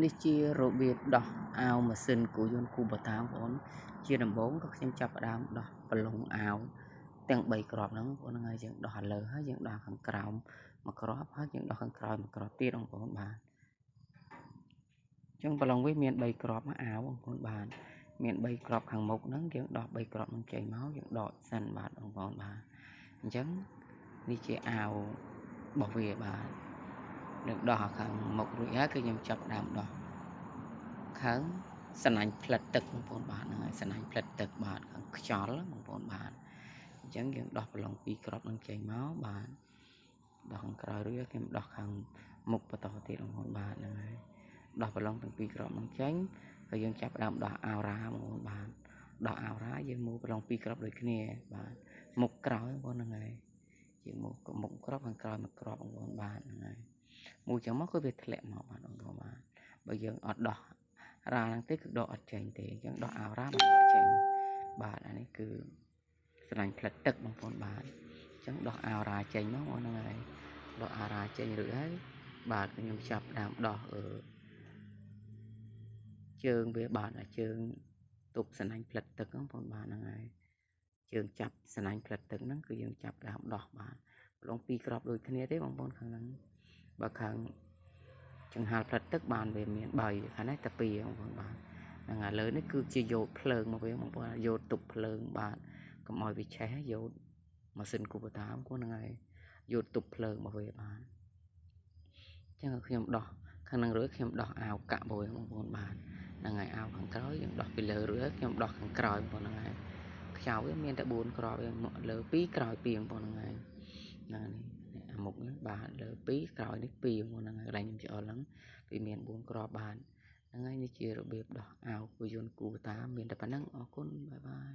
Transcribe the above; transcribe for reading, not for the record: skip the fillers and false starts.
នេះជារបៀបដោះអាវម៉ាស៊ីនគូយន្តគូបតាបងប្អូនជាដំបូងក៏ខ្ញុំចាប់ផ្ដើមដោះប្រឡងអាវទាំង3គ្រាប់ហ្នឹងបងប្អូនហើយយើងដោះឥឡូវហើយយើងដោះខាងក្រោមមួយគ្រាប់ហើយយើងដោះខាងក្រោយមួយគ្រាប់ទៀតបងប្អូនបាទអញ្ចឹងប្រឡងវាមាន3គ្រាប់មកអាវបងប្អូនបាទមាន3គ្រាប់ខាងមុខហ្នឹងយើងដោះ3គ្រាប់ហ្នឹងចេញមកយើងដកសិនបាទបងប្អូនបាទអញ្ចឹងនេះជាអាវរបស់វាបាទនឹងដោះខាងមុខរួចហើយគឺខ្ញុំចាប់ដើមដោះខាងសណាញ់ផ្លិតទឹកបងប្អូនបាទហ្នឹងហើយសណាញ់ផ្លិតទឹកបាទខាងខ្យល់បងប្អូនបាទអញ្ចឹងយើងដោះប្រឡង2គ្រាប់នឹងចេញមកបាទដោះខាងក្រោយរួចខ្ញុំដោះខាងមុខបន្តទៀតបងប្អូនបាទហ្នឹងហើយដោះប្រឡងទាំង2គ្រាប់នឹងចេញហើយយើងចាប់ដើមដោះអាវរ៉ាបងប្អូនបាទដោះអាវរ៉ាយើងមើលប្រឡង2គ្រាប់ដូចគ្នាបាទមុខក្រោយបងប្អូនហ្នឹងហើយយើងមុខគ្រាប់ខាងក្រោយមួយគ្រាប់បងប្អូនបាទហ្នឹងហើយមួយចឹងមកគឺវាធ្លាក់មកបាទបងប្អូនបាទបើយើងអត់ដោះរ៉ាហ្នឹងទេគឺដកអត់ចេញទេអញ្ចឹងដោះអាវរ៉ាមិនដកចេញបាទអានេះគឺស្រឡាញ់ផ្លិតទឹកបងប្អូនបាទអញ្ចឹងដោះអាវរ៉ាចេញមកហ្នឹងហើយដោះអាវរ៉ាចេញរួចហើយបាទខ្ញុំចាប់ដើមដោះជើងវាបាទជើងទប់សណាញ់ផ្លិតទឹកបងប្អូនបាទហ្នឹងហើយជើងចាប់សណាញ់ផ្លិតទឹកហ្នឹងគឺយើងចាប់ដើមដោះបាទប្រឡង2គ្រាប់ដូចគ្នាទេបងប្អូនខាងហ្នឹងបើខាងចង្ហាល់ផ្លិតទឹកបានវាមាន3ខាងនេះតែ2បងប្អូនបាទហ្នឹងហើយលើនេះគឺជាយោតភ្លើងមកវិញបងប្អូនយោតទប់ភ្លើងបាទកុំឲ្យវាឆេះយោតម៉ាស៊ីនគូបតាបងប្អូនហ្នឹងហើយយោតទប់ភ្លើងមកវិញបាទអញ្ចឹងខ្ញុំដោះខាងហ្នឹងរួចខ្ញុំដោះអាវកាក់មួយបងប្អូនបាទហ្នឹងហើយអាវខាងក្រោយយើងដោះពីលើរួចខ្ញុំដោះខាងក្រោយបងប្អូនហ្នឹងហើយខ្យៅវាមានតែ4គ្រាប់ឯងលើ2ក្រោយ2បងប្អូនហ្នឹងហើយហ្នឹងនេះអាមុខនេះបាទលើ2ក្រោយនេះ2បងប្អូនហ្នឹងហើយកន្លែងខ្ញុំច្អល់ហ្នឹងវាមាន4គ្រាប់បាទហ្នឹងហើយនេះជារបៀបដោះអាវគូយន្តគូបតាមានតែប៉ុណ្្នឹងអរគុណបាយបាយ